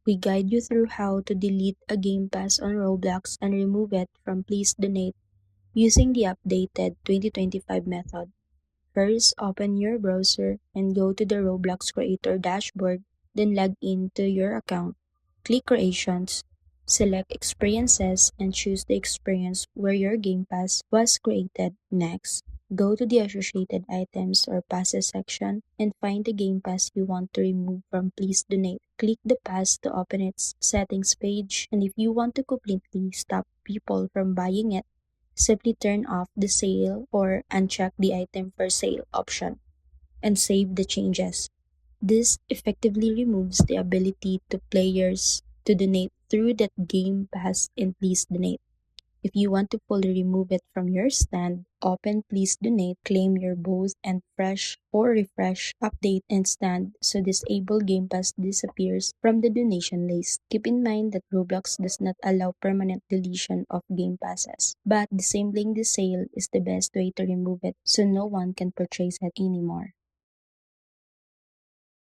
We guide you through how to delete a Game Pass on Roblox and remove it from Please Donate using the updated 2025 method. First, open your browser and go to the Roblox Creator dashboard, then log into your account. Click Creations, select Experiences, and choose the experience where your Game Pass was created. Next, go to the Associated Items or Passes section and find the Game Pass you want to remove from Please Donate. Click the pass to open its settings page, and if you want to completely stop people from buying it, simply turn off the sale or uncheck the item for sale option and save the changes. This effectively removes the ability to players to donate through that Game Pass and Please Donate. If you want to fully remove it from your stand, open Please Donate, claim your both and fresh or refresh update and stand so disable Game Pass disappears from the donation list. Keep in mind that Roblox does not allow permanent deletion of Game Passes, but disabling the sale is the best way to remove it so no one can purchase it anymore.